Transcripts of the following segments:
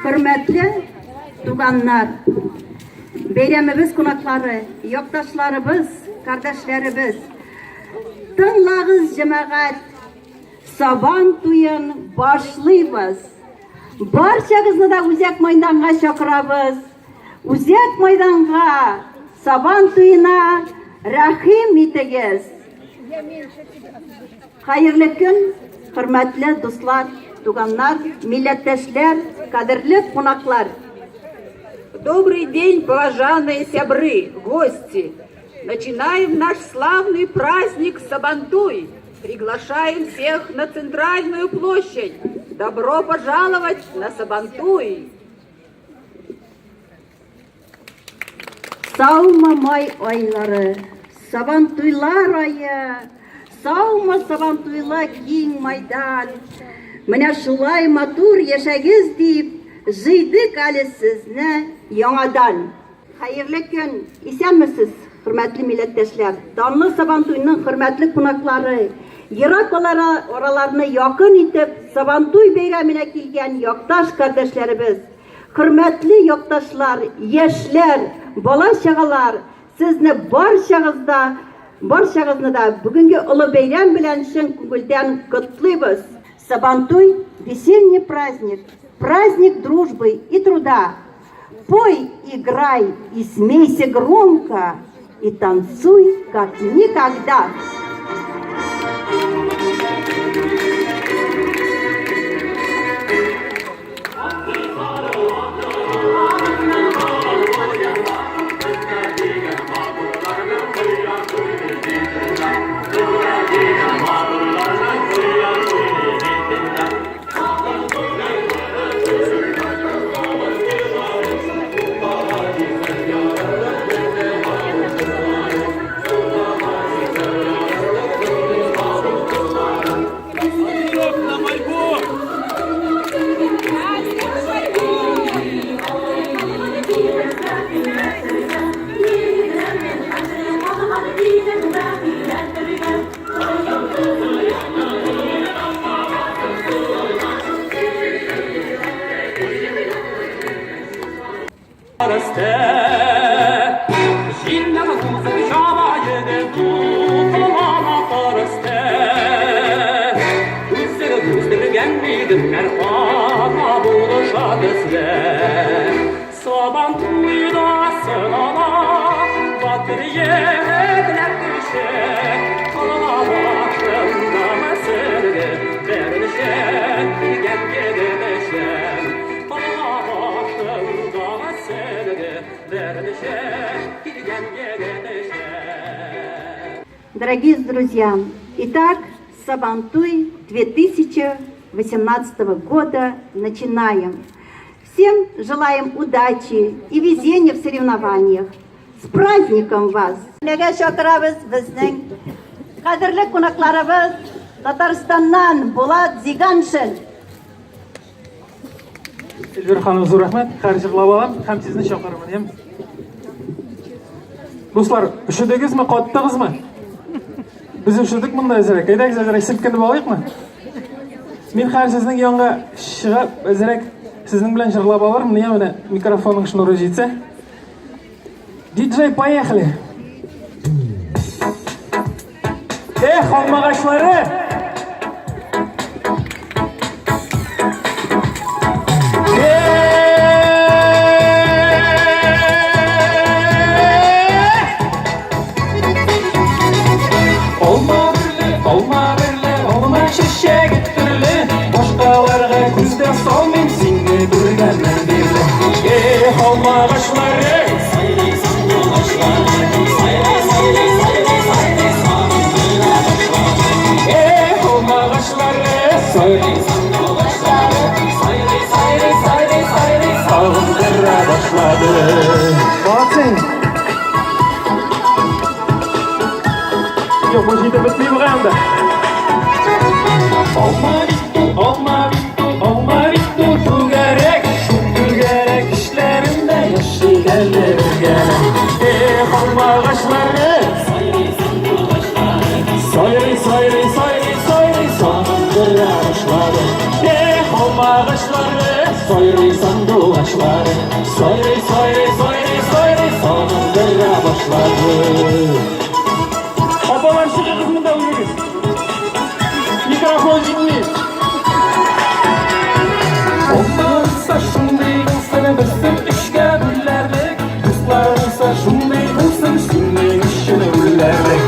Hürmetli tuganlar, beyramimiz konakları, yoktaşlarımız, kardeşlerimiz, tınlağız cemaat, saban tuyun başlıyız. Barçağızı da Uzak Meydan'a çakırabız. Uzak Meydan'a, saban tuyuna rahim itigiz. Hayırlı gün, hürmetli dostlar, tuganlar, milletteşler, kadirli konaklar. Добрый день, уважаемые сябры, гости! Начинаем наш славный праздник Сабантуй. Приглашаем всех на центральную площадь. Добро пожаловать на Сабантуй! Sağma may ayları, Sabantuylar ayı, sağma Sabantuyla keng maydan. Mine şulay matur yaşagız deyip, jıydık ali sizni yanadan. Hayırlı gün, isen misiniz, hürmetli milletteşler? Danlı Sabantuy'nun hürmetli konakları, Yirak oralarını yakın itip, Sabantuy beyramine kelgen yoktaş kardeşlerimiz, hürmetli yoktaşlar, yeşler, bala şağalar, sizni barşağızını da bugünkü ulu beyram bilen şın kugulden kutluybuz. Сабантуй – весенний праздник, праздник дружбы и труда. Пой, играй и смейся громко, и танцуй, как никогда. Sabantuyda sınava, batır yedler düşe, kalama başında mesele, vermişen, gel gelmişen, kalama başında mesele, vermişen, gel gelmişen. Дорогие друзья, итак, Сабантуй 2018 года начинаем. Всем желаем удачи и везения в соревнованиях. С праздником вас! Neге şakırabız bizning qadrli konaklarımız Tataristan'dan Bulat Ziganşin. Elbir hanım zor rahmet, karşılab alam, hem sizni şakırımın hem. Dostlar, üşüdünüzmü, qattınızmı? Biz üşüdük bunda ezerek. Eydek ezerek silkinib olayık mı? Men har sizning yonga chiqib ezerek sizning bilan jırlab alarım. Niye öyle mikrofonun şunu rejitse? DJ поехали. Холм ağaçları. Olma şişe getirili, başkalarga küzde salmayın, seni görgenden birli. Olma ağaçları. Sağındıra başladı. Bakın. Yok, bu şeyde bitmeyi bırakın da. Olma bittu, şu gerek işlerinde yaşı gelir gerek. Olma ağaçları. Sayri, sağındıra başladı. Olma ağaçları. Soyruysan doğaçları Soyruy soyruy soyruy soyruy Sonundıra başladı Apalar şıkı kısmında uyuyoruz. Mikrofon dinleyin. Onlarsa şunday olsana bizim işe büllerdik. Kızlarsa şunday olsun şunday işine büllerdik.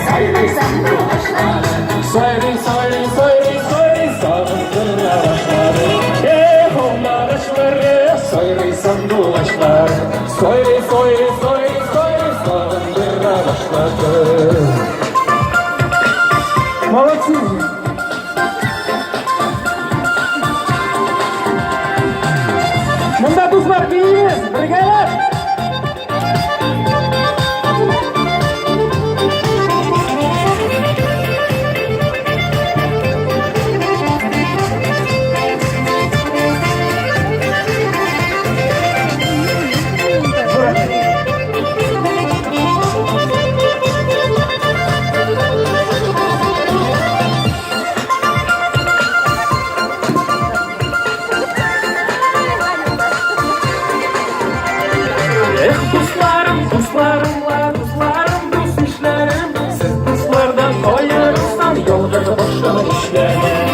Soyruysan doğaçları Soyruy soyruy soyruy soyruy sonundıra başladı. Onlarışları soyruysan doğaçlar. Soyruy soyruy soyruy soyruy sonundıra başladı. Молодцы! Munda dostlar birliğiniz, birlikler. Dostlarım, dostlarımla, dostlarım, dost işlerim. Siz dostlardan ayırırsan yolda başlar işlerim.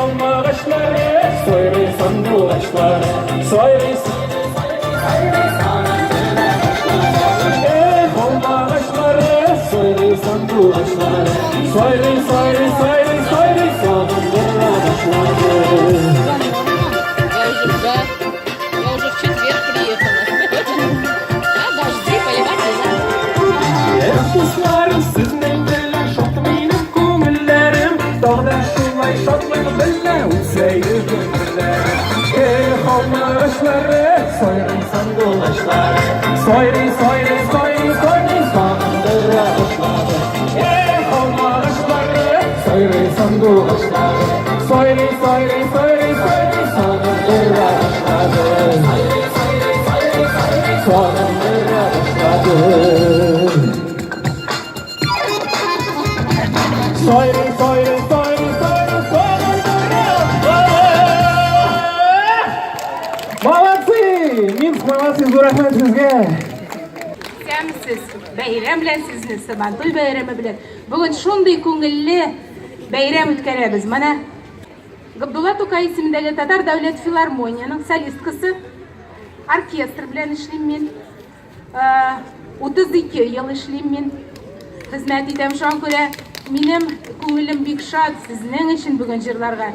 Alma ağaçları, soyruysan bu ağaçları, soyruysan. Alma ağaçları, soyruysan bu ağaçları, soyruy soyruy soyruy soyruy sonunda başladı. Я уже в четверг приехала. А, дожди, поливать нельзя. Dostlarım sizden bilen şok benim көңілләрем Dağda şulay şotluk billə Uysaydı gönüllərim Halma ağaçları soyruysan dolaşları Soyruy soyruy soyruy soyruy sonundıra başladı Halma ağaçları soyruysan dolaşları Soyruy soyruy soyruy soyruy sonundıra başladı Soyruy soyruy soyruy soyruy sonundıra başladı Soyruy soyruy soyruy soyruy Молодцы! Minsk молодцы, zo'r rahmat sizga. Siz bayram bilan sizni Sabantoy bayrami bilan bugun shunday ko'ngilli bayram o'tkazamiz. Mana Abdulla Tokay ismidagi Tatar davlat filarmoniyaning solistkasi orkestr bilan ishlayman. 32 yil ishlayman. Xizmat etaman. Shunga ko'ra mening ko'nglim bek shod sizning uchun bugun jirlarga.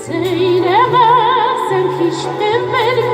Söylemezsem hiç bilmem